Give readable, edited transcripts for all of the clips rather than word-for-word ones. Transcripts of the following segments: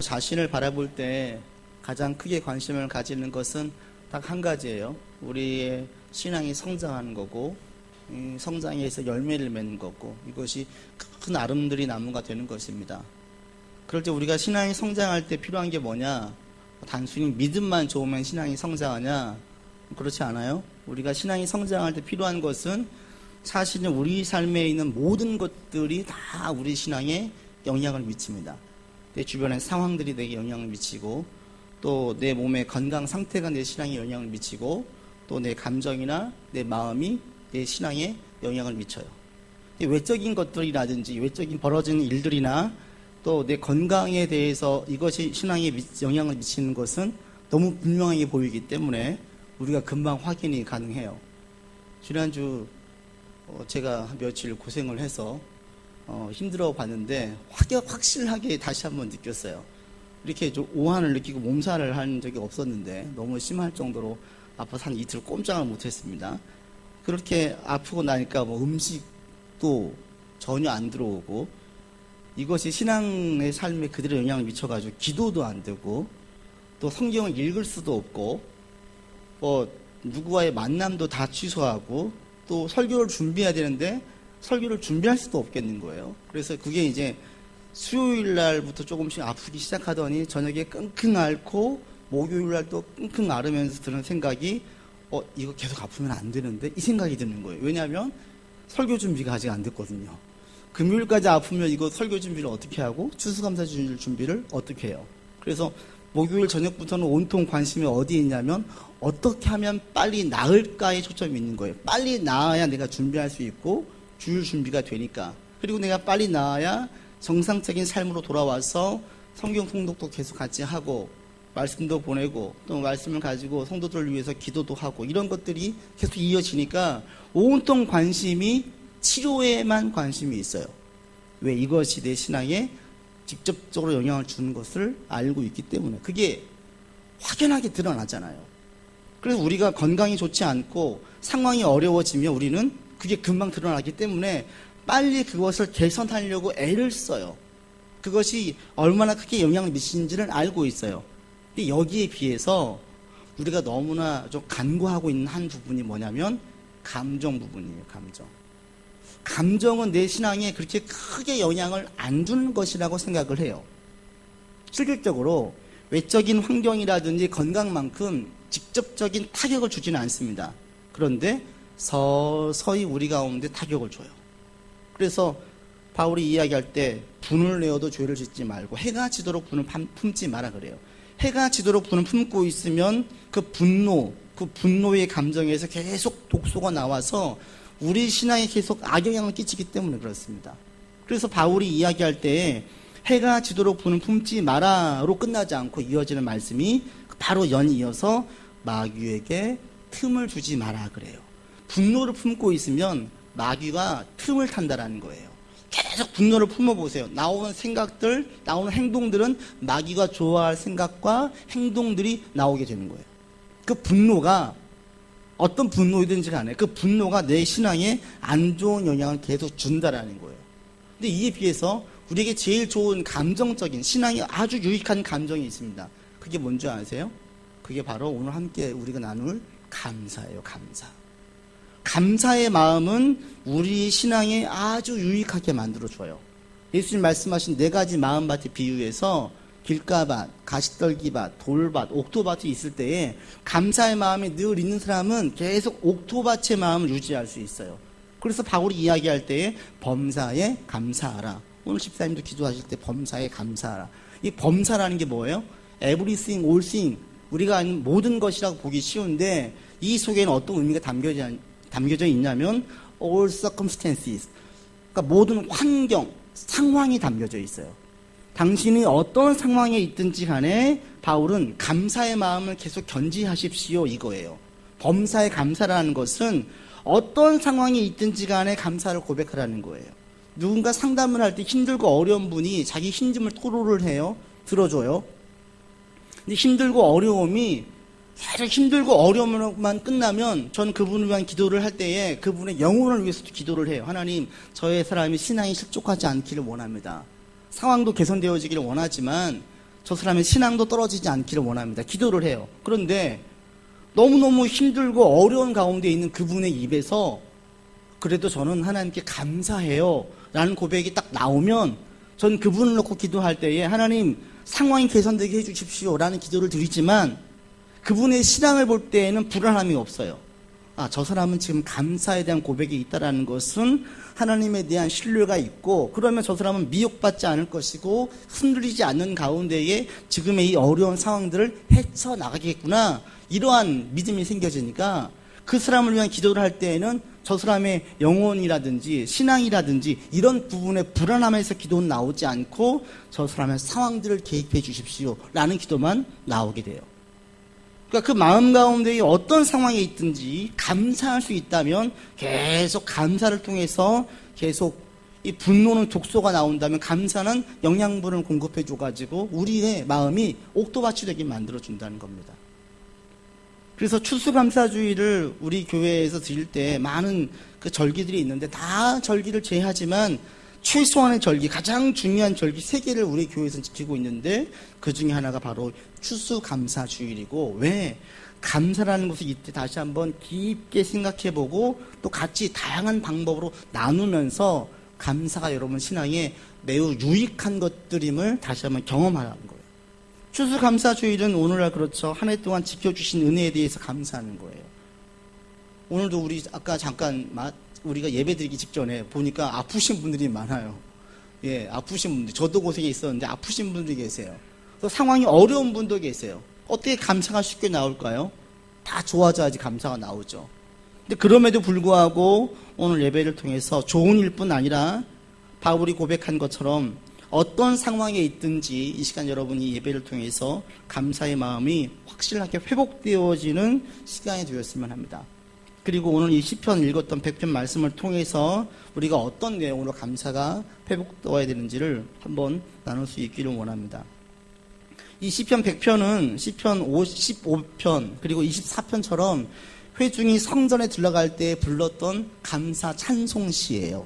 자신을 바라볼 때 가장 크게 관심을 가지는 것은 딱 한 가지예요. 우리의 신앙이 성장하는 거고, 성장에서 열매를 맺는 거고, 이것이 큰 아름드리 나무가 되는 것입니다. 그럴 때 우리가 신앙이 성장할 때 필요한 게 뭐냐? 단순히 믿음만 좋으면 신앙이 성장하냐? 그렇지 않아요? 우리가 신앙이 성장할 때 필요한 것은 사실은 우리 삶에 있는 모든 것들이 다 우리 신앙에 영향을 미칩니다. 내 주변의 상황들이 내게 영향을 미치고, 또 내 몸의 건강 상태가 내 신앙에 영향을 미치고, 또 내 감정이나 내 마음이 내 신앙에 영향을 미쳐요. 외적인 것들이라든지 외적인 벌어지는 일들이나 또 내 건강에 대해서 이것이 신앙에 영향을 미치는 것은 너무 분명하게 보이기 때문에 우리가 금방 확인이 가능해요. 지난주 제가 며칠 고생을 해서 힘들어 봤는데 확실하게 다시 한번 느꼈어요. 이렇게 좀 오한을 느끼고 몸살을 한 적이 없었는데 너무 심할 정도로 아파서 한 이틀 꼼짝을 못했습니다. 그렇게 아프고 나니까 음식도 전혀 안 들어오고, 이것이 신앙의 삶에 그대로 영향을 미쳐가지고 기도도 안 되고, 또 성경을 읽을 수도 없고, 누구와의 만남도 다 취소하고, 또 설교를 준비해야 되는데 설교를 준비할 수도 없겠는 거예요. 그래서 그게 이제 수요일 날부터 조금씩 아프기 시작하더니 저녁에 끙끙 앓고, 목요일 날 또 끙끙 앓으면서 드는 생각이 이거 계속 아프면 안 되는데, 이 생각이 드는 거예요. 왜냐하면 설교 준비가 아직 안 됐거든요. 금요일까지 아프면 이거 설교 준비를 어떻게 하고 추수감사 준비를 어떻게 해요. 그래서 목요일 저녁부터는 온통 관심이 어디에 있냐면 어떻게 하면 빨리 나을까에 초점이 있는 거예요. 빨리 나아야 내가 준비할 수 있고 주일 준비가 되니까. 그리고 내가 빨리 나아야 정상적인 삶으로 돌아와서 성경 통독도 계속 같이 하고, 말씀도 보내고, 또 말씀을 가지고 성도들을 위해서 기도도 하고, 이런 것들이 계속 이어지니까 온통 관심이 치료에만 관심이 있어요. 왜? 이것이 내 신앙에 직접적으로 영향을 주는 것을 알고 있기 때문에. 그게 확연하게 드러나잖아요. 그래서 우리가 건강이 좋지 않고 상황이 어려워지면 우리는 그게 금방 드러나기 때문에 빨리 그것을 개선하려고 애를 써요. 그것이 얼마나 크게 영향을 미치는지를 알고 있어요. 근데 여기에 비해서 우리가 너무나 좀 간과하고 있는 한 부분이 뭐냐면 감정 부분이에요. 감정은 내 신앙에 그렇게 크게 영향을 안 주는 것이라고 생각을 해요. 실질적으로 외적인 환경이라든지 건강만큼 직접적인 타격을 주지는 않습니다. 그런데 서서히 우리 가운데 타격을 줘요. 그래서 바울이 이야기할 때 분을 내어도 죄를 짓지 말고 해가 지도록 분을 품지 마라 그래요. 해가 지도록 분을 품고 있으면 그 분노의 감정에서 계속 독소가 나와서 우리 신앙에 계속 악영향을 끼치기 때문에 그렇습니다. 그래서 바울이 이야기할 때 해가 지도록 분을 품지 마라로 끝나지 않고 이어지는 말씀이 바로 연이어서 마귀에게 틈을 주지 마라 그래요. 분노를 품고 있으면 마귀가 틈을 탄다라는 거예요. 계속 분노를 품어보세요. 나오는 생각들, 나오는 행동들은 마귀가 좋아할 생각과 행동들이 나오게 되는 거예요. 그 분노가 어떤 분노이든지 간에 그 분노가 내 신앙에 안 좋은 영향을 계속 준다라는 거예요. 근데 이에 비해서 우리에게 제일 좋은 감정적인 신앙이 아주 유익한 감정이 있습니다. 그게 뭔지 아세요? 그게 바로 오늘 함께 우리가 나눌 감사예요. 감사의 마음은 우리 신앙에 아주 유익하게 만들어줘요. 예수님 말씀하신 4가지 마음밭의 비유에서 길가밭, 가시떨기밭, 돌밭, 옥토밭이 있을 때에 감사의 마음이 늘 있는 사람은 계속 옥토밭의 마음을 유지할 수 있어요. 그래서 바울이 이야기할 때에 범사에 감사하라. 오늘 집사님도 기도하실 때 범사에 감사하라. 이 범사라는 게 뭐예요? everything, all thing. 우리가 아는 모든 것이라고 보기 쉬운데 이 속에는 어떤 의미가 담겨져 있냐면 all circumstances. 그러니까 모든 환경, 상황이 담겨져 있어요. 당신이 어떤 상황에 있든지 간에 바울은 감사의 마음을 계속 견지하십시오 이거예요. 범사에 감사라는 것은 어떤 상황에 있든지 간에 감사를 고백하라는 거예요. 누군가 상담을 할 때 힘들고 어려운 분이 자기 힘듦을 토로를 해요. 들어줘요. 근데 힘들고 어려움이 계속 힘들고 어려움만 끝나면 전 그분을 위한 기도를 할 때에 그분의 영혼을 위해서도 기도를 해요. 하나님, 저의 사람이 신앙이 실족하지 않기를 원합니다. 상황도 개선되어지기를 원하지만 저 사람의 신앙도 떨어지지 않기를 원합니다. 기도를 해요. 그런데 너무너무 힘들고 어려운 가운데 있는 그분의 입에서 그래도 저는 하나님께 감사해요 라는 고백이 딱 나오면 전 그분을 놓고 기도할 때에 하나님 상황이 개선되게 해주십시오 라는 기도를 드리지만 그분의 신앙을 볼 때에는 불안함이 없어요. 저 사람은 지금 감사에 대한 고백이 있다는 것은 하나님에 대한 신뢰가 있고 그러면 저 사람은 미혹받지 않을 것이고 흔들리지 않는 가운데에 지금의 이 어려운 상황들을 헤쳐나가겠구나 이러한 믿음이 생겨지니까 그 사람을 위한 기도를 할 때에는 저 사람의 영혼이라든지 신앙이라든지 이런 부분의 불안함에서 기도는 나오지 않고 저 사람의 상황들을 개입해 주십시오 라는 기도만 나오게 돼요. 그러니까 그 마음 가운데 어떤 상황에 있든지 감사할 수 있다면 계속 감사를 통해서 계속 이 분노는 독소가 나온다면 감사는 영양분을 공급해 줘가지고 우리의 마음이 옥토밭이 되게 만들어준다는 겁니다. 그래서 추수감사주의를 우리 교회에서 드릴 때 많은 그 절기들이 있는데 다 절기를 제하지만 최소한의 절기, 가장 중요한 절기 3개를 우리 교회에서는 지키고 있는데 그 중에 하나가 바로 추수감사주일이고 왜? 감사라는 것을 이때 다시 한번 깊게 생각해보고 또 같이 다양한 방법으로 나누면서 감사가 여러분 신앙에 매우 유익한 것들임을 다시 한번 경험하라는 거예요. 추수감사주일은 오늘날 그렇죠. 한 해 동안 지켜주신 은혜에 대해서 감사하는 거예요. 오늘도 우리 아까 잠깐 우리가 예배 드리기 직전에 보니까 아프신 분들이 많아요. 예, 아프신 분들. 저도 고생이 있었는데 아프신 분들이 계세요. 또 상황이 어려운 분도 계세요. 어떻게 감사가 쉽게 나올까요? 다 좋아져야지 감사가 나오죠. 근데 그럼에도 불구하고 오늘 예배를 통해서 좋은 일뿐 아니라 바울이 고백한 것처럼 어떤 상황에 있든지 이 시간 여러분이 예배를 통해서 감사의 마음이 확실하게 회복되어지는 시간이 되었으면 합니다. 그리고 오늘 이 시편 읽었던 100편 말씀을 통해서 우리가 어떤 내용으로 감사가 회복되어야 되는지를 한번 나눌 수 있기를 원합니다. 이 시편 100편은 시편 55편 그리고 24편처럼 회중이 성전에 들어갈 때 불렀던 감사 찬송시예요.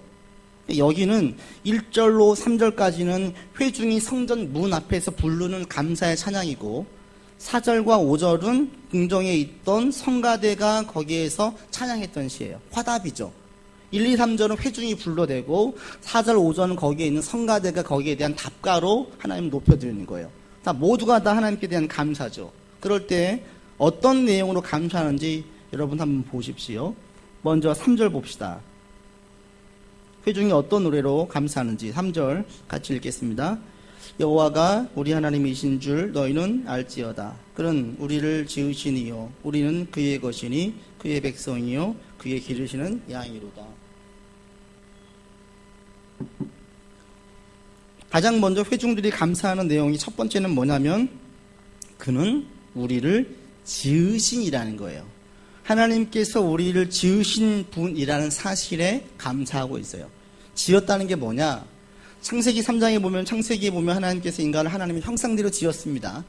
여기는 1절로 3절까지는 회중이 성전 문 앞에서 부르는 감사의 찬양이고 4절과 5절은 궁정에 있던 성가대가 거기에서 찬양했던 시예요. 화답이죠. 1, 2, 3절은 회중이 불러대고 4절, 5절은 거기에 있는 성가대가 거기에 대한 답가로 하나님 높여드리는 거예요. 다 모두가 다 하나님께 대한 감사죠. 그럴 때 어떤 내용으로 감사하는지 여러분 한번 보십시오. 먼저 3절 봅시다. 회중이 어떤 노래로 감사하는지 3절 같이 읽겠습니다. 여호와가 우리 하나님이신 줄 너희는 알지어다. 그는 우리를 지으시니요 우리는 그의 것이니 그의 백성이요 그의 기르시는 양이로다. 가장 먼저 회중들이 감사하는 내용이 첫 번째는 뭐냐면 그는 우리를 지으신이라는 거예요. 하나님께서 우리를 지으신 분이라는 사실에 감사하고 있어요. 지었다는 게 뭐냐? 창세기 3장에 보면 하나님께서 인간을 하나님의 형상대로 지었습니다.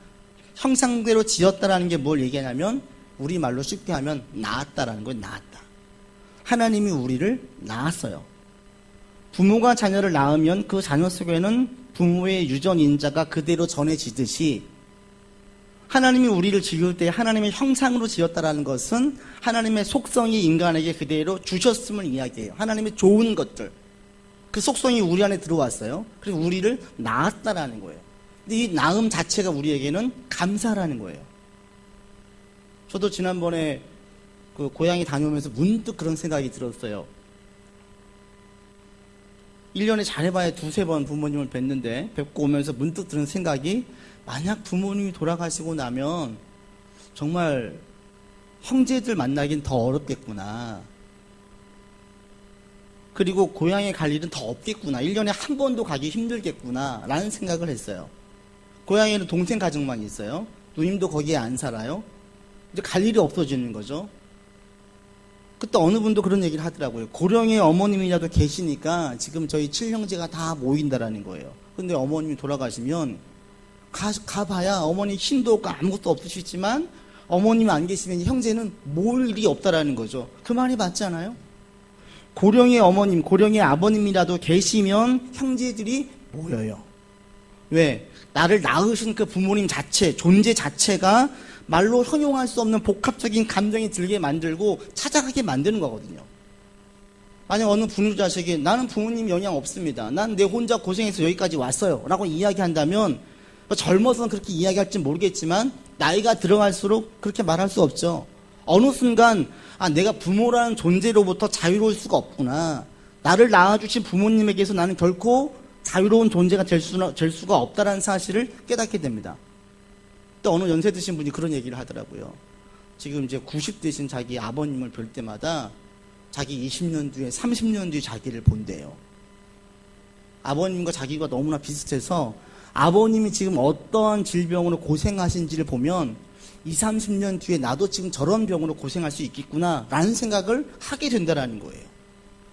형상대로 지었다라는 게 뭘 얘기하냐면 우리말로 쉽게 하면 낳았다라는 거예요. 낳았다. 하나님이 우리를 낳았어요. 부모가 자녀를 낳으면 그 자녀 속에는 부모의 유전인자가 그대로 전해지듯이 하나님이 우리를 지을 때 하나님의 형상으로 지었다라는 것은 하나님의 속성이 인간에게 그대로 주셨음을 이야기해요. 하나님의 좋은 것들. 그 속성이 우리 안에 들어왔어요. 그리고 우리를 낳았다라는 거예요. 근데 이 낳음 자체가 우리에게는 감사라는 거예요. 저도 지난번에 그 고향에 다녀오면서 문득 그런 생각이 들었어요. 1년에 잘해봐야 2-3번 부모님을 뵀는데 뵙고 오면서 문득 드는 생각이 만약 부모님이 돌아가시고 나면 정말 형제들 만나긴 더 어렵겠구나. 그리고 고향에 갈 일은 더 없겠구나. 1년에 한 번도 가기 힘들겠구나 라는 생각을 했어요. 고향에는 동생 가족만 있어요. 누님도 거기에 안 살아요. 이제 갈 일이 없어지는 거죠. 그때 어느 분도 그런 얘기를 하더라고요. 고령의 어머님이라도 계시니까 지금 저희 7형제가 다 모인다라는 거예요. 근데 어머님이 돌아가시면 가봐야 어머니 힘도 없고 아무것도 없으시지만 어머님 안 계시면 형제는 모을 일이 없다라는 거죠. 그 말이 맞지 않아요? 고령의 어머님, 고령의 아버님이라도 계시면 형제들이 모여요. 왜? 나를 낳으신 그 부모님 자체, 존재 자체가 말로 형용할 수 없는 복합적인 감정이 들게 만들고 찾아가게 만드는 거거든요. 만약 어느 부모자식이 나는 부모님 영향 없습니다. 난 내 혼자 고생해서 여기까지 왔어요. 라고 이야기한다면 젊어서는 그렇게 이야기할지 모르겠지만 나이가 들어갈수록 그렇게 말할 수 없죠. 어느 순간 내가 부모라는 존재로부터 자유로울 수가 없구나. 나를 낳아주신 부모님에게서 나는 결코 자유로운 존재가 될 수가 없다는 사실을 깨닫게 됩니다. 또 어느 연세 드신 분이 그런 얘기를 하더라고요. 지금 이제 90대신 자기 아버님을 뵐 때마다 자기 20년 뒤에 30년 뒤에 자기를 본대요. 아버님과 자기가 너무나 비슷해서 아버님이 지금 어떠한 질병으로 고생하신지를 보면 20, 30년 뒤에 나도 지금 저런 병으로 고생할 수 있겠구나 라는 생각을 하게 된다는 거예요.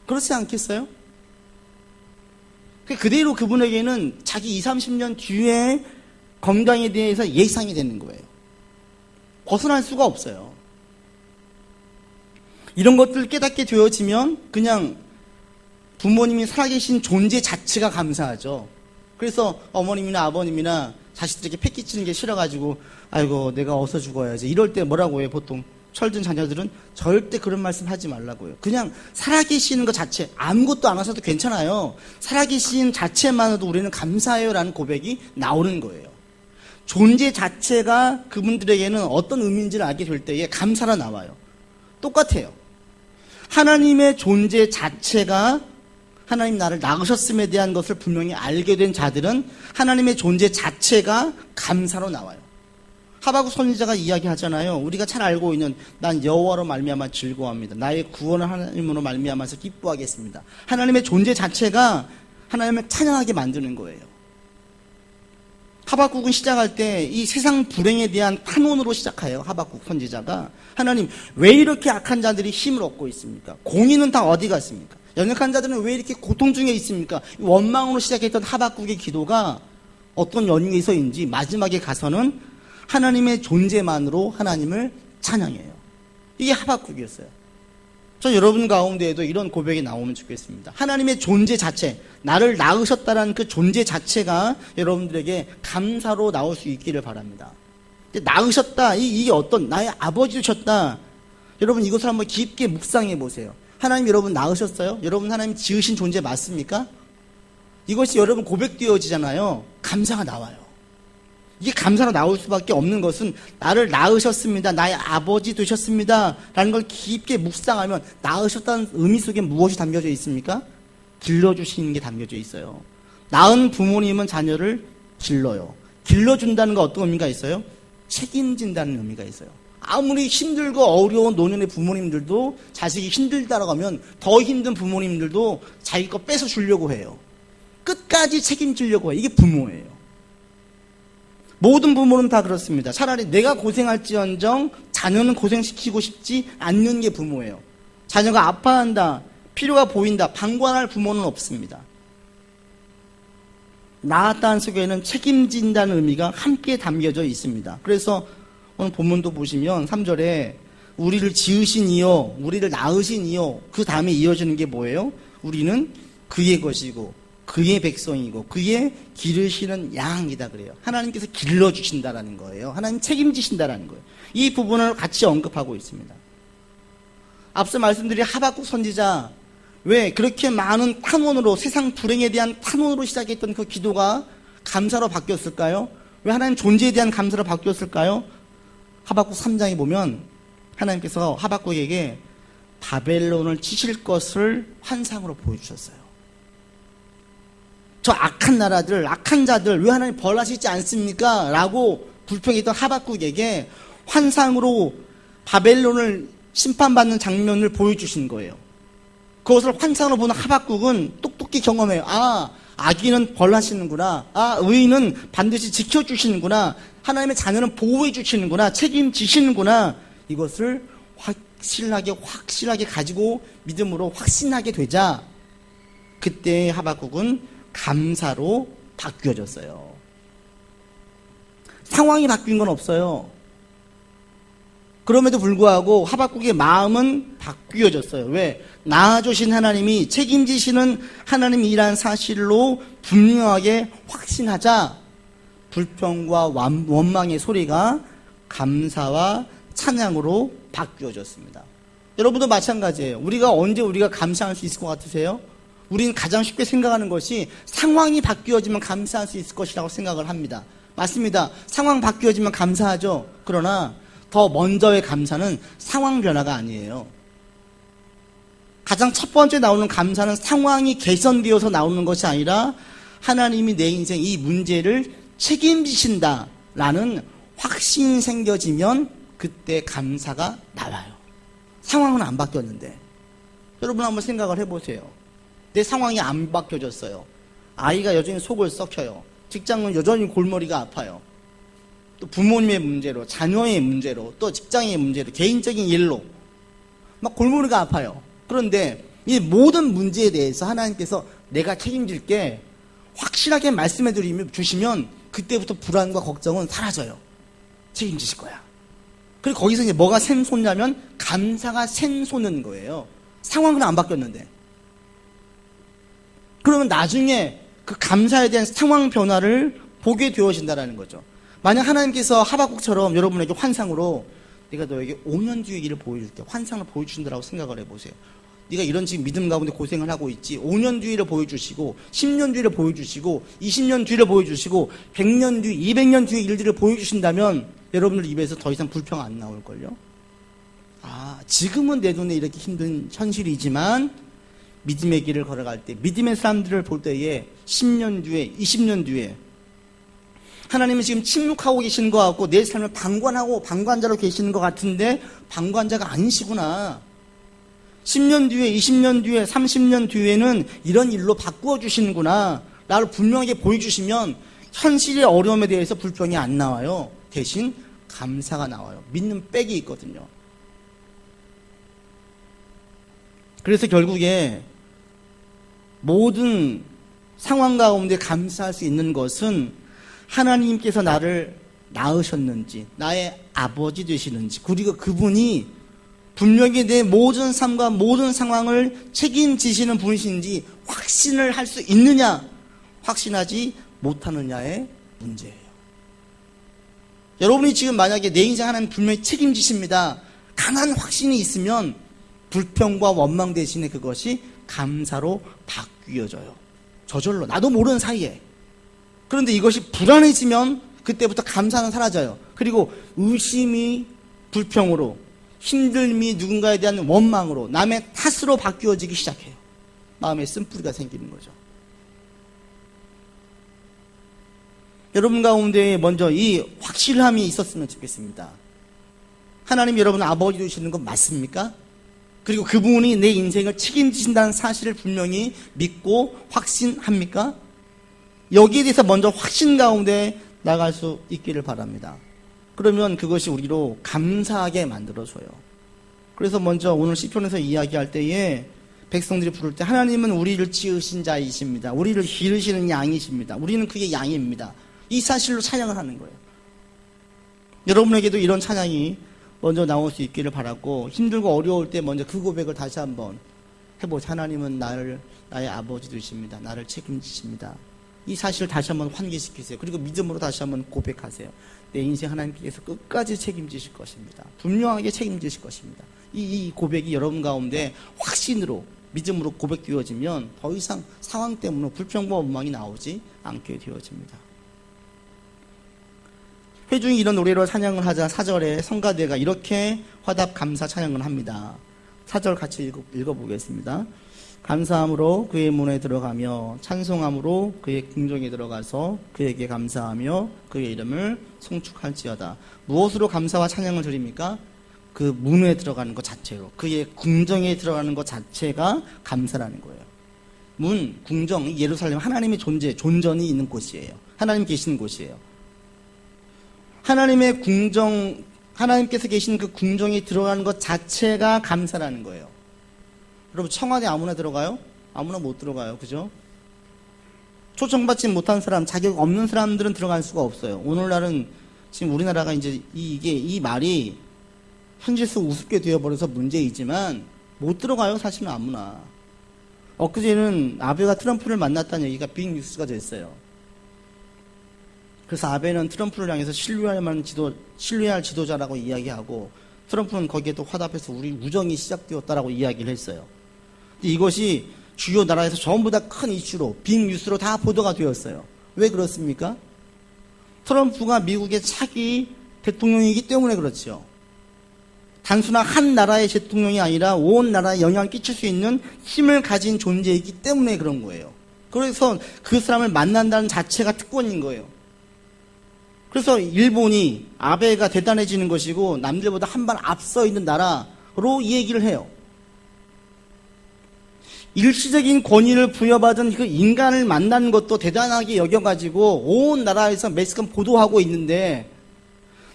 그렇지 않겠어요? 그대로 그분에게는 자기 20, 30년 뒤에 건강에 대해서 예상이 되는 거예요. 벗어날 수가 없어요. 이런 것들 깨닫게 되어지면 그냥 부모님이 살아계신 존재 자체가 감사하죠. 그래서 어머님이나 아버님이나 자식들에게 패기치는 게 싫어가지고 아이고 내가 어서 죽어야지 이럴 때 뭐라고 해요? 보통 철든 자녀들은 절대 그런 말씀 하지 말라고요. 그냥 살아계시는 것 자체, 아무것도 안 하셔도 괜찮아요. 살아계신 자체만으로도 우리는 감사해요 라는 고백이 나오는 거예요. 존재 자체가 그분들에게는 어떤 의미인지를 알게 될 때에 감사가 나와요. 똑같아요. 하나님의 존재 자체가 하나님 나를 낳으셨음에 대한 것을 분명히 알게 된 자들은 하나님의 존재 자체가 감사로 나와요. 하박국 선지자가 이야기하잖아요. 우리가 잘 알고 있는 난 여호와로 말미암아 즐거워합니다. 나의 구원을 하나님으로 말미암아서 기뻐하겠습니다. 하나님의 존재 자체가 하나님을 찬양하게 만드는 거예요. 하박국은 시작할 때 이 세상 불행에 대한 탄원으로 시작해요. 하박국 선지자가 하나님 왜 이렇게 악한 자들이 힘을 얻고 있습니까? 공의는 다 어디 갔습니까? 연약한 자들은 왜 이렇게 고통 중에 있습니까? 원망으로 시작했던 하박국의 기도가 어떤 연유에서인지 마지막에 가서는 하나님의 존재만으로 하나님을 찬양해요. 이게 하박국이었어요. 저 여러분 가운데에도 이런 고백이 나오면 좋겠습니다. 하나님의 존재 자체, 나를 낳으셨다는 그 존재 자체가 여러분들에게 감사로 나올 수 있기를 바랍니다. 낳으셨다, 이게 어떤 나의 아버지 되셨다. 여러분 이것을 한번 깊게 묵상해 보세요. 하나님 여러분 낳으셨어요? 여러분 하나님 지으신 존재 맞습니까? 이것이 여러분 고백되어지잖아요. 감사가 나와요. 이게 감사로 나올 수밖에 없는 것은 나를 낳으셨습니다. 나의 아버지 되셨습니다. 라는 걸 깊게 묵상하면 낳으셨다는 의미 속에 무엇이 담겨져 있습니까? 길러주시는 게 담겨져 있어요. 낳은 부모님은 자녀를 길러요. 길러준다는 건 어떤 의미가 있어요? 책임진다는 의미가 있어요. 아무리 힘들고 어려운 노년의 부모님들도 자식이 힘들다라고 하면 더 힘든 부모님들도 자기 거 뺏어 주려고 해요. 끝까지 책임지려고 해요. 이게 부모예요. 모든 부모는 다 그렇습니다. 차라리 내가 고생할지언정 자녀는 고생시키고 싶지 않는 게 부모예요. 자녀가 아파한다, 필요가 보인다, 방관할 부모는 없습니다. 낳았다는 속에는 책임진다는 의미가 함께 담겨져 있습니다. 그래서 오늘 본문도 보시면 3절에 우리를 지으신 이요, 우리를 낳으신 이요, 그 다음에 이어지는 게 뭐예요? 우리는 그의 것이고 그의 백성이고 그의 기르시는 양이다 그래요. 하나님께서 길러주신다라는 거예요. 하나님 책임지신다라는 거예요. 이 부분을 같이 언급하고 있습니다. 앞서 말씀드린 하박국 선지자, 왜 그렇게 많은 탄원으로, 세상 불행에 대한 탄원으로 시작했던 그 기도가 감사로 바뀌었을까요? 왜 하나님 존재에 대한 감사로 바뀌었을까요? 하박국 3장에 보면 하나님께서 하박국에게 바벨론을 치실 것을 환상으로 보여주셨어요. 저 악한 나라들, 악한 자들 왜 하나님 벌하시지 않습니까? 라고 불평했던 하박국에게 환상으로 바벨론을 심판받는 장면을 보여주신 거예요. 그것을 환상으로 보는 하박국은 똑똑히 경험해요. 아, 악인은 벌하시는구나. 아, 의인은 반드시 지켜주시는구나. 하나님의 자녀는 보호해 주시는구나. 책임지시는구나. 이것을 확실하게 가지고 믿음으로 확신하게 되자 그때 하박국은 감사로 바뀌어졌어요. 상황이 바뀐 건 없어요. 그럼에도 불구하고 하박국의 마음은 바뀌어졌어요. 왜? 낳아주신 하나님이 책임지시는 하나님이란 사실로 분명하게 확신하자 불평과 원망의 소리가 감사와 찬양으로 바뀌어졌습니다. 여러분도 마찬가지예요. 언제 우리가 감사할 수 있을 것 같으세요? 우리는 가장 쉽게 생각하는 것이 상황이 바뀌어지면 감사할 수 있을 것이라고 생각을 합니다. 맞습니다. 상황 바뀌어지면 감사하죠. 그러나 더 먼저의 감사는 상황 변화가 아니에요. 가장 첫 번째 나오는 감사는 상황이 개선되어서 나오는 것이 아니라 하나님이 내 인생 이 문제를 책임지신다라는 확신이 생겨지면 그때 감사가 나와요. 상황은 안 바뀌었는데. 여러분 한번 생각을 해보세요. 내 상황이 안 바뀌어졌어요. 아이가 여전히 속을 썩혀요. 직장은 여전히 골머리가 아파요. 또 부모님의 문제로, 자녀의 문제로, 또 직장의 문제로, 개인적인 일로 막 골머리가 아파요. 그런데 이 모든 문제에 대해서 하나님께서 내가 책임질게 확실하게 말씀해 주시면 그때부터 불안과 걱정은 사라져요. 책임지실 거야. 그리고 거기서 이제 뭐가 샘솟냐면 감사가 샘솟는 거예요. 상황은 안 바뀌었는데. 그러면 나중에 그 감사에 대한 상황 변화를 보게 되어진다는 거죠. 만약 하나님께서 하박국처럼 여러분에게 환상으로 내가 너에게 5년 뒤의 일을 보여줄게. 환상을 보여주신다라고 생각을 해보세요. 네가 이런 지금 믿음 가운데 고생을 하고 있지. 5년 뒤를 보여주시고 10년 뒤를 보여주시고 20년 뒤를 보여주시고 100년 뒤, 200년 뒤의 일들을 보여주신다면 여러분들 입에서 더 이상 불평 안 나올걸요? 지금은 내 눈에 이렇게 힘든 현실이지만 믿음의 길을 걸어갈 때, 믿음의 사람들을 볼 때에 10년 뒤에, 20년 뒤에 하나님은 지금 침묵하고 계시는 것 같고 내 삶을 방관자로 계시는 것 같은데 방관자가 아니시구나. 10년 뒤에, 20년 뒤에, 30년 뒤에는 이런 일로 바꾸어 주시는구나. 나를 분명하게 보여주시면 현실의 어려움에 대해서 불평이 안 나와요. 대신 감사가 나와요. 믿는 백이 있거든요. 그래서 결국에 모든 상황 가운데 감사할 수 있는 것은 하나님께서 나를 낳으셨는지, 나의 아버지 되시는지, 그리고 그분이 분명히 내 모든 삶과 모든 상황을 책임지시는 분이신지 확신을 할 수 있느냐, 확신하지 못하느냐의 문제예요. 여러분이 지금 만약에 내 인생 하나님 분명히 책임지십니다. 강한 확신이 있으면 불평과 원망 대신에 그것이 감사로 바뀌어져요. 저절로 나도 모르는 사이에. 그런데 이것이 불안해지면 그때부터 감사는 사라져요. 그리고 의심이 불평으로, 힘듦이 누군가에 대한 원망으로, 남의 탓으로 바뀌어지기 시작해요. 마음에 쓴뿌리가 생기는 거죠. 여러분 가운데 먼저 이 확실함이 있었으면 좋겠습니다. 하나님 여러분 아버지 되시는 건 맞습니까? 그리고 그분이 내 인생을 책임지신다는 사실을 분명히 믿고 확신합니까? 여기에 대해서 먼저 확신 가운데 나갈 수 있기를 바랍니다. 그러면 그것이 우리로 감사하게 만들어줘요. 그래서 먼저 오늘 시편에서 이야기할 때에 백성들이 부를 때 하나님은 우리를 지으신 자이십니다. 우리를 기르시는 양이십니다. 우리는 그의 양입니다. 이 사실로 찬양을 하는 거예요. 여러분에게도 이런 찬양이 먼저 나올 수 있기를 바라고, 힘들고 어려울 때 먼저 그 고백을 다시 한번 해보세요. 하나님은 나의 아버지 되십니다. 나를 책임지십니다. 이 사실을 다시 한번 환기시키세요. 그리고 믿음으로 다시 한번 고백하세요. 내 인생 하나님께서 끝까지 책임지실 것입니다. 분명하게 책임지실 것입니다. 이 고백이 여러분 가운데 확신으로, 믿음으로 고백되어지면 더 이상 상황 때문에 불평과 원망이 나오지 않게 되어집니다. 회중이 이런 노래로 찬양을 하자 4절에 성가대가 이렇게 화답 감사 찬양을 합니다. 4절 같이 읽어보겠습니다. 감사함으로 그의 문에 들어가며 찬송함으로 그의 궁정에 들어가서 그에게 감사하며 그의 이름을 송축할지어다. 무엇으로 감사와 찬양을 드립니까? 그 문에 들어가는 것 자체로, 그의 궁정에 들어가는 것 자체가 감사라는 거예요. 문, 궁정, 예루살렘 하나님의 존전이 있는 곳이에요. 하나님 계시는 곳이에요. 하나님의 궁정, 하나님께서 계신 그 궁정에 들어가는 것 자체가 감사라는 거예요. 여러분 청와대 아무나 들어가요? 아무나 못 들어가요. 그죠? 초청받지 못한 사람, 자격 없는 사람들은 들어갈 수가 없어요. 오늘날은 지금 우리나라가 이제 이 말이 현실 속 우습게 되어버려서 문제이지만 못 들어가요. 사실은 아무나. 엊그제는 아베가 트럼프를 만났다는 얘기가 빅 뉴스가 됐어요. 그래서 아베는 트럼프를 향해서 신뢰할 지도자라고 이야기하고, 트럼프는 거기에 또 화답해서 우리 우정이 시작되었다라고 이야기를 했어요. 이것이 주요 나라에서 전부 다 큰 이슈로, 빅뉴스로 다 보도가 되었어요. 왜 그렇습니까? 트럼프가 미국의 차기 대통령이기 때문에 그렇죠. 단순한 한 나라의 대통령이 아니라 온 나라에 영향을 끼칠 수 있는 힘을 가진 존재이기 때문에 그런 거예요. 그래서 그 사람을 만난다는 자체가 특권인 거예요. 그래서 일본이 아베가 대단해지는 것이고 남들보다 한 발 앞서 있는 나라로 이 얘기를 해요. 일시적인 권위를 부여받은 그 인간을 만나는 것도 대단하게 여겨가지고 온 나라에서 매스컴 보도하고 있는데,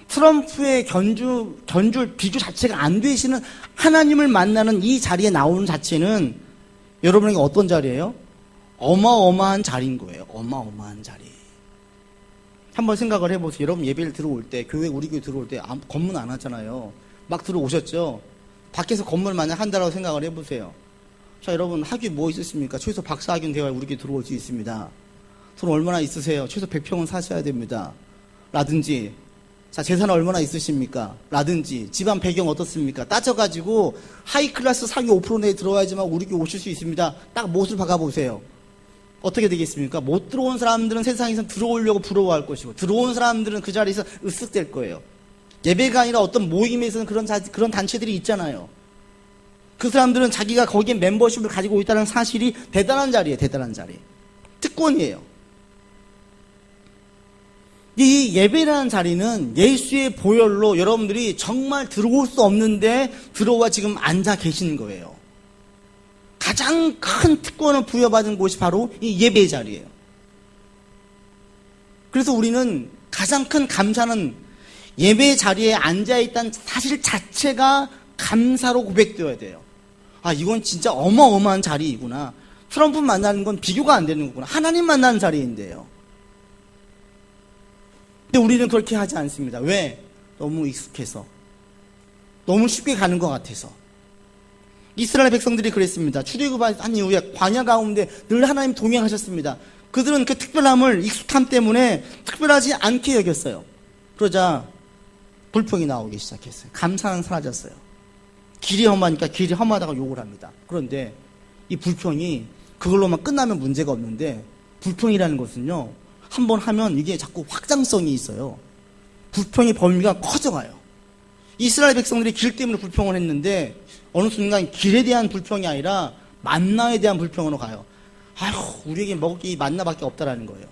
트럼프의 견줄 비주 자체가 안 되시는 하나님을 만나는 이 자리에 나오는 자체는 여러분에게 어떤 자리예요? 어마어마한 자리인 거예요. 어마어마한 자리. 한번 생각을 해보세요. 여러분 예배를 들어올 때, 우리 교회 들어올 때 검문 안 하잖아요. 막 들어오셨죠? 밖에서 검문을 만약 한다라고 생각을 해보세요. 자, 여러분 학위 뭐 있으십니까? 최소 박사학위는 되어야 우리 교회 들어올 수 있습니다. 돈 얼마나 있으세요? 최소 100평은 사셔야 됩니다. 라든지, 자, 재산 얼마나 있으십니까? 라든지, 집안 배경 어떻습니까? 따져가지고 하이클래스 상위 5% 내에 들어와야지만 우리 교회 오실 수 있습니다. 딱 못을 박아보세요. 어떻게 되겠습니까? 못 들어온 사람들은 세상에서 들어오려고 부러워할 것이고, 들어온 사람들은 그 자리에서 으쓱될 거예요. 예배가 아니라 어떤 모임에서는 그런 단체들이 있잖아요. 그 사람들은 자기가 거기에 멤버십을 가지고 있다는 사실이 대단한 자리예요. 대단한 자리. 특권이에요. 이 예배라는 자리는 예수의 보혈로 여러분들이 정말 들어올 수 없는데 들어와 지금 앉아 계시는 거예요. 가장 큰 특권을 부여받은 곳이 바로 이 예배의 자리예요. 그래서 우리는 가장 큰 감사는 예배의 자리에 앉아있다는 사실 자체가 감사로 고백되어야 돼요. 아, 이건 진짜 어마어마한 자리이구나. 트럼프 만나는 건 비교가 안 되는 거구나. 하나님 만나는 자리인데요. 근데 우리는 그렇게 하지 않습니다. 왜? 너무 익숙해서. 너무 쉽게 가는 것 같아서. 이스라엘 백성들이 그랬습니다. 출애굽한 이후에 광야 가운데 늘 하나님 동행하셨습니다. 그들은 그 특별함을 익숙함 때문에 특별하지 않게 여겼어요. 그러자 불평이 나오기 시작했어요. 감사는 사라졌어요. 길이 험하니까 길이 험하다고 욕을 합니다. 그런데 이 불평이 그걸로만 끝나면 문제가 없는데, 불평이라는 것은요, 한번 하면 이게 자꾸 확장성이 있어요. 불평의 범위가 커져가요. 이스라엘 백성들이 길 때문에 불평을 했는데 어느 순간 길에 대한 불평이 아니라 만나에 대한 불평으로 가요. 아휴, 우리에게 먹을 게 이 만나밖에 없다라는 거예요.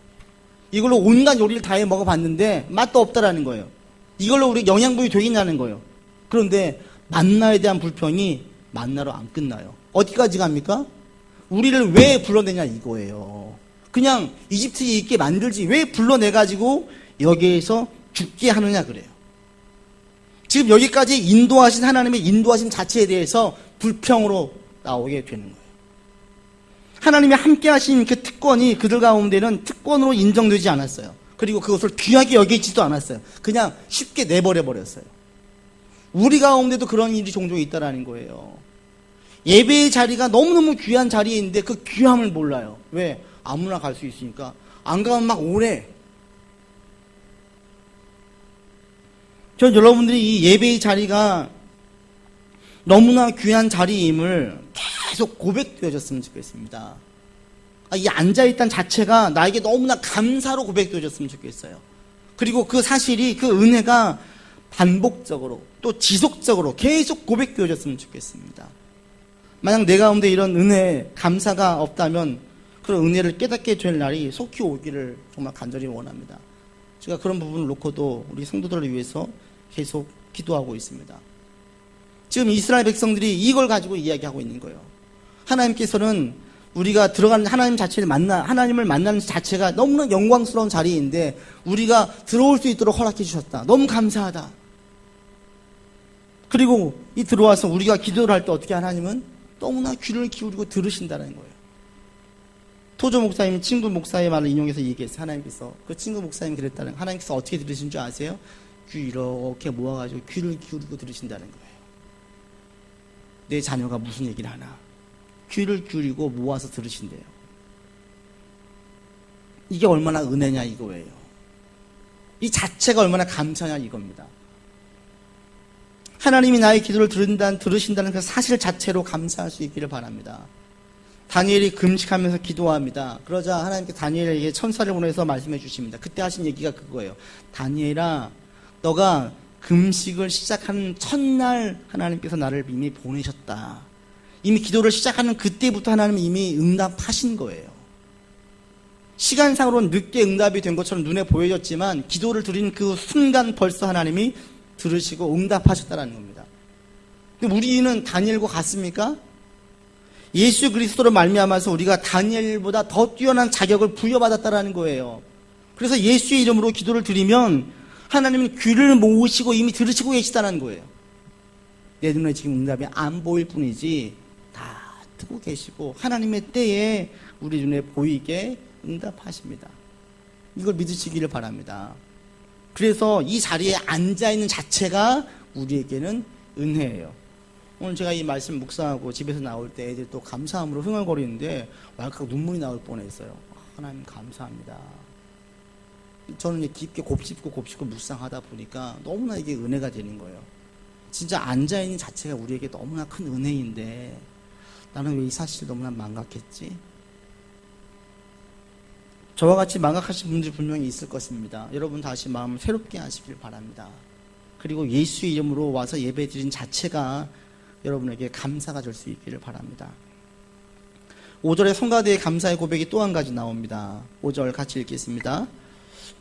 이걸로 온갖 요리를 다 해 먹어봤는데 맛도 없다라는 거예요. 이걸로 우리 영양분이 되겠냐는 거예요. 그런데 만나에 대한 불평이 만나로 안 끝나요. 어디까지 갑니까? 우리를 왜 불러내냐 이거예요. 그냥 이집트에 있게 만들지 왜 불러내가지고 여기에서 죽게 하느냐 그래요. 지금 여기까지 인도하신 하나님의 인도하심 자체에 대해서 불평으로 나오게 되는 거예요. 하나님이 함께 하신 그 특권이 그들 가운데는 특권으로 인정되지 않았어요. 그리고 그것을 귀하게 여기지도 않았어요. 그냥 쉽게 내버려 버렸어요. 우리 가운데도 그런 일이 종종 있다라는 거예요. 예배의 자리가 너무너무 귀한 자리인데 그 귀함을 몰라요. 왜? 아무나 갈 수 있으니까. 안 가면 막 오래. 전 여러분들이 이 예배의 자리가 너무나 귀한 자리임을 계속 고백되어졌으면 좋겠습니다. 이 앉아있다는 자체가 나에게 너무나 감사로 고백되어졌으면 좋겠어요. 그리고 그 사실이, 그 은혜가 반복적으로 또 지속적으로 계속 고백되어졌으면 좋겠습니다. 만약 내 가운데 이런 은혜, 감사가 없다면 그런 은혜를 깨닫게 될 날이 속히 오기를 정말 간절히 원합니다. 제가 그런 부분을 놓고도 우리 성도들을 위해서 계속 기도하고 있습니다. 지금 이스라엘 백성들이 이걸 가지고 이야기하고 있는 거예요. 하나님께서는 우리가 들어가는 하나님 자체를 하나님을 만나는 자체가 너무나 영광스러운 자리인데 우리가 들어올 수 있도록 허락해 주셨다. 너무 감사하다. 그리고 이 들어와서 우리가 기도를 할 때 어떻게 하나님은 너무나 귀를 기울이고 들으신다는 거예요. 토조 목사님 친구 목사의 말을 인용해서 얘기했어요. 하나님께서 그 친구 목사님 그랬다는, 하나님께서 어떻게 들으신 줄 아세요? 귀 이렇게 모아가지고 귀를 기울이고 들으신다는 거예요. 내 자녀가 무슨 얘기를 하나 귀를 기울이고 모아서 들으신대요. 이게 얼마나 은혜냐 이거예요. 이 자체가 얼마나 감사냐 이겁니다. 하나님이 나의 기도를 들으신다는 그 사실 자체로 감사할 수 있기를 바랍니다. 다니엘이 금식하면서 기도합니다. 그러자 하나님께 다니엘에게 천사를 보내서 말씀해 주십니다. 그때 하신 얘기가 그거예요. 다니엘아, 너가 금식을 시작하는 첫날 하나님께서 나를 이미 보내셨다. 이미 기도를 시작하는 그때부터 하나님이 이미 응답하신 거예요. 시간상으로는 늦게 응답이 된 것처럼 눈에 보여졌지만 기도를 드린 그 순간 벌써 하나님이 들으시고 응답하셨다는 겁니다. 근데 우리는 다니엘과 같습니까? 예수 그리스도로 말미암아서 우리가 다니엘보다 더 뛰어난 자격을 부여받았다라는 거예요. 그래서 예수의 이름으로 기도를 드리면 하나님은 귀를 모으시고 이미 들으시고 계시다는 거예요. 내 눈에 지금 응답이 안 보일 뿐이지 다 듣고 계시고 하나님의 때에 우리 눈에 보이게 응답하십니다. 이걸 믿으시기를 바랍니다. 그래서 이 자리에 앉아있는 자체가 우리에게는 은혜예요. 오늘 제가 이 말씀 묵상하고 집에서 나올 때 애들이 또 감사함으로 흥얼거리는데 왈칵 눈물이 나올 뻔했어요. 하나님 감사합니다. 저는 깊게 곱씹고 묵상하다 보니까 너무나 이게 은혜가 되는 거예요. 진짜 앉아있는 자체가 우리에게 너무나 큰 은혜인데 나는 왜 이 사실을 너무나 망각했지? 저와 같이 망각하신 분들이 분명히 있을 것입니다. 여러분 다시 마음을 새롭게 하시길 바랍니다. 그리고 예수의 이름으로 와서 예배 드린 자체가 여러분에게 감사가 될 수 있기를 바랍니다. 5절에 성가대의 감사의 고백이 또 한 가지 나옵니다. 5절 같이 읽겠습니다.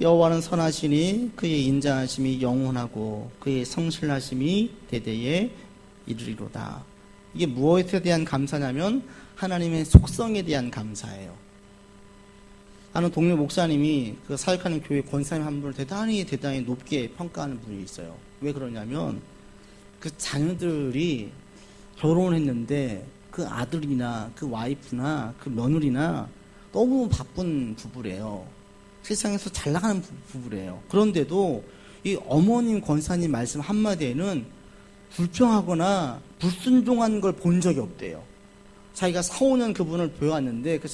여호와는 선하시니 그의 인자하심이 영원하고 그의 성실하심이 대대에 이르리로다. 이게 무엇에 대한 감사냐면 하나님의 속성에 대한 감사예요. 아는 동료 목사님이 그 사역하는 교회 권사님 한 분을 대단히 높게 평가하는 분이 있어요. 왜 그러냐면 그 자녀들이 결혼했는데 그 아들이나 그 와이프나 그 며느리나 너무 바쁜 부부래요. 세상에서 잘 나가는 부부래요. 그런데도 이 어머님 권사님 말씀 한마디에는 불평하거나 불순종한 걸 본 적이 없대요. 자기가 4, 5년 그분을 보여왔는데 그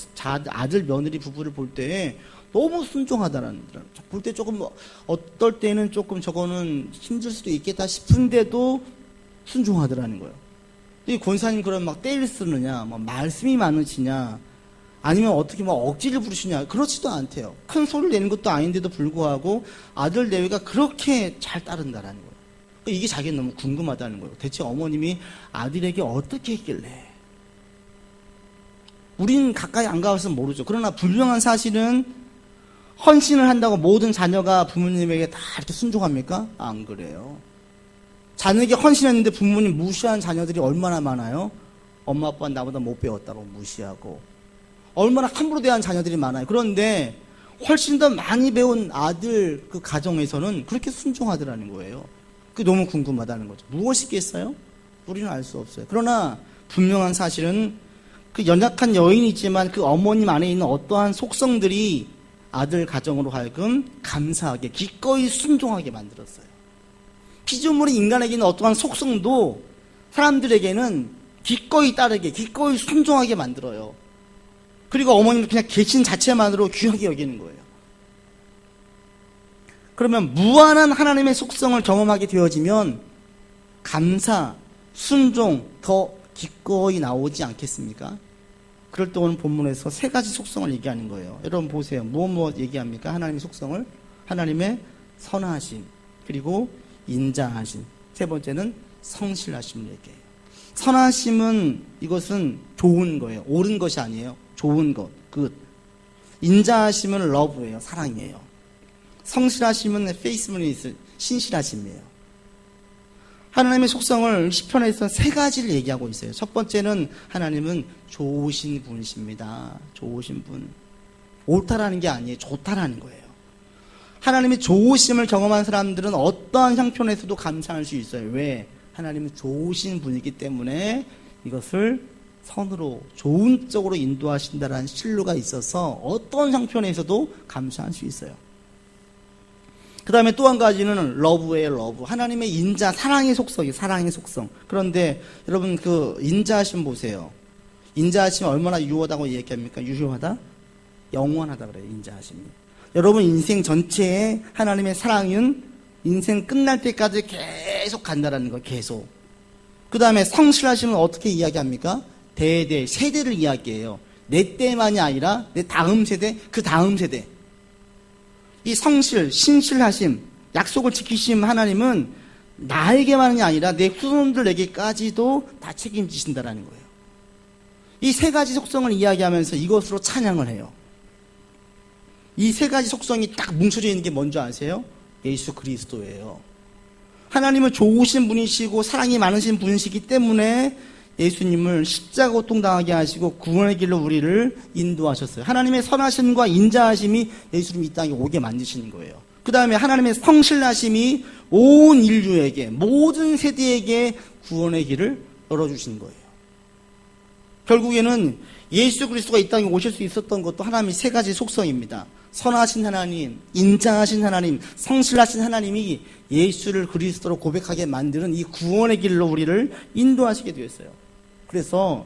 아들 며느리 부부를 볼 때 너무 순종하다라는, 볼 때 조금 어떨 때는 조금 저거는 힘들 수도 있겠다 싶은데도 순종하더라는 거예요. 이 권사님 그럼 막 떼를 쓰느냐, 막 말씀이 많으시냐, 아니면 어떻게 막 억지를 부르시냐, 그렇지도 않대요. 큰 소리를 내는 것도 아닌데도 불구하고 아들 내외가 그렇게 잘 따른다라는 거예요. 이게 자기는 너무 궁금하다는 거예요. 대체 어머님이 아들에게 어떻게 했길래? 우린 가까이 안 가서 모르죠. 그러나 분명한 사실은 헌신을 한다고 모든 자녀가 부모님에게 다 이렇게 순종합니까? 안 그래요. 자녀에게 헌신했는데 부모님 무시한 자녀들이 얼마나 많아요? 엄마 아빠는 나보다 못 배웠다고 무시하고 얼마나 함부로 대한 자녀들이 많아요. 그런데 훨씬 더 많이 배운 아들 그 가정에서는 그렇게 순종하더라는 거예요. 그게 너무 궁금하다는 거죠. 무엇이겠어요? 우리는 알 수 없어요. 그러나 분명한 사실은 그 연약한 여인이지만 그 어머님 안에 있는 어떠한 속성들이 아들 가정으로 하여금 감사하게 기꺼이 순종하게 만들었어요. 피조물의 인간에게는 어떠한 속성도 사람들에게는 기꺼이 따르게 기꺼이 순종하게 만들어요. 그리고 어머님은 그냥 계신 자체만으로 귀하게 여기는 거예요. 그러면 무한한 하나님의 속성을 경험하게 되어지면 감사, 순종 더 기꺼이 나오지 않겠습니까? 그럴 때 오늘 본문에서 세 가지 속성을 얘기하는 거예요. 여러분 보세요. 무엇 얘기합니까? 하나님의 속성을. 하나님의 선하심, 그리고 인자하심, 세 번째는 성실하심을 얘기해요. 선하심은 이것은 좋은 거예요. 옳은 것이 아니에요. 좋은 것, 굿. 인자하심은 러브예요. 사랑이에요. 성실하심은 페이스풀니스, 신실하심이에요. 하나님의 속성을 시편에서 세 가지를 얘기하고 있어요. 첫 번째는 하나님은 좋으신 분이십니다. 좋으신 분. 옳다라는 게 아니에요. 좋다라는 거예요. 하나님의 좋으심을 경험한 사람들은 어떠한 형편에서도 감사할 수 있어요. 왜? 하나님은 좋으신 분이기 때문에 이것을 선으로 좋은 쪽으로 인도하신다라는 신뢰가 있어서 어떤 형편에서도 감사할 수 있어요. 그 다음에 또 한 가지는 러브예요. 러브. 하나님의 인자, 사랑의 속성이에요. 사랑의 속성. 그런데 여러분 그 인자하심 보세요. 인자하심이 얼마나 유효하다고 얘기합니까? 유효하다? 영원하다 그래요. 인자하심이. 여러분 인생 전체에 하나님의 사랑은 인생 끝날 때까지 계속 간다라는 거예요. 계속. 그 다음에 성실하심은 어떻게 이야기합니까? 대대, 세대를 이야기해요. 내 때만이 아니라 내 다음 세대, 그 다음 세대. 이 성실, 신실하심, 약속을 지키심 하나님은 나에게만이 아니라 내 후손들에게까지도 다 책임지신다라는 거예요. 이 세 가지 속성을 이야기하면서 이것으로 찬양을 해요. 이 세 가지 속성이 딱 뭉쳐져 있는 게 뭔지 아세요? 예수 그리스도예요. 하나님은 좋으신 분이시고 사랑이 많으신 분이시기 때문에 예수님을 십자가 고통당하게 하시고 구원의 길로 우리를 인도하셨어요. 하나님의 선하심과 인자하심이 예수님 이 땅에 오게 만드시는 거예요. 그 다음에 하나님의 성실하심이 온 인류에게, 모든 세대에게 구원의 길을 열어주신 거예요. 결국에는 예수 그리스도가 이 땅에 오실 수 있었던 것도 하나님의 세 가지 속성입니다. 선하신 하나님, 인자하신 하나님, 성실하신 하나님이 예수를 그리스도로 고백하게 만드는 이 구원의 길로 우리를 인도하시게 되었어요. 그래서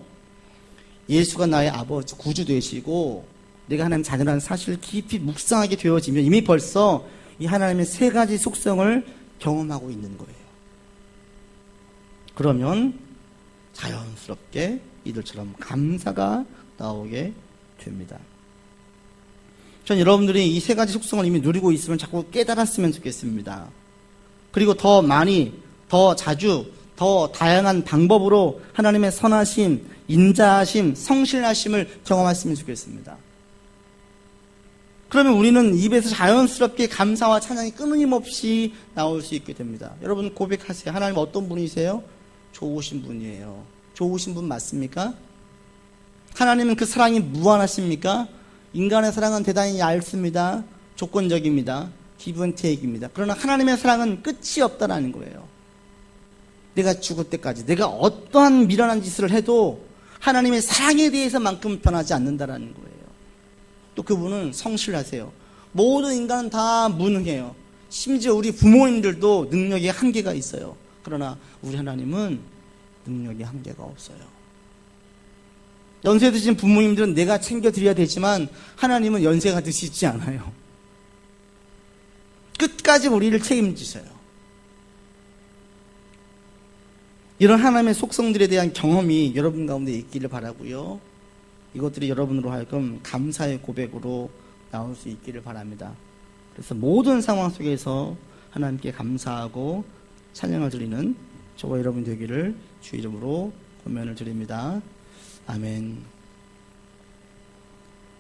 예수가 나의 아버지, 구주 되시고 내가 하나님 자녀라는 사실을 깊이 묵상하게 되어지면 이미 벌써 이 하나님의 세 가지 속성을 경험하고 있는 거예요. 그러면 자연스럽게 이들처럼 감사가 나오게 됩니다. 전 여러분들이 이 세 가지 속성을 이미 누리고 있으면 자꾸 깨달았으면 좋겠습니다. 그리고 더 많이, 더 자주, 더 다양한 방법으로 하나님의 선하심, 인자하심, 성실하심을 경험했으면 좋겠습니다. 그러면 우리는 입에서 자연스럽게 감사와 찬양이 끊임없이 나올 수 있게 됩니다. 여러분 고백하세요. 하나님 어떤 분이세요? 좋으신 분이에요. 좋으신 분 맞습니까? 하나님은 그 사랑이 무한하십니까? 인간의 사랑은 대단히 얇습니다. 조건적입니다. 기브앤테이크입니다. 그러나 하나님의 사랑은 끝이 없다라는 거예요. 내가 죽을 때까지 내가 어떠한 미련한 짓을 해도 하나님의 사랑에 대해서만큼 변하지 않는다라는 거예요. 또 그분은 성실하세요. 모든 인간은 다 무능해요. 심지어 우리 부모님들도 능력에 한계가 있어요. 그러나 우리 하나님은 능력에 한계가 없어요. 연세 드신 부모님들은 내가 챙겨드려야 되지만 하나님은 연세가 드시지 않아요. 끝까지 우리를 책임지셔요. 이런 하나님의 속성들에 대한 경험이 여러분 가운데 있기를 바라고요. 이것들이 여러분으로 하여금 감사의 고백으로 나올 수 있기를 바랍니다. 그래서 모든 상황 속에서 하나님께 감사하고 찬양을 드리는 저와 여러분 되기를 주 이름으로 권면을 드립니다. 아멘.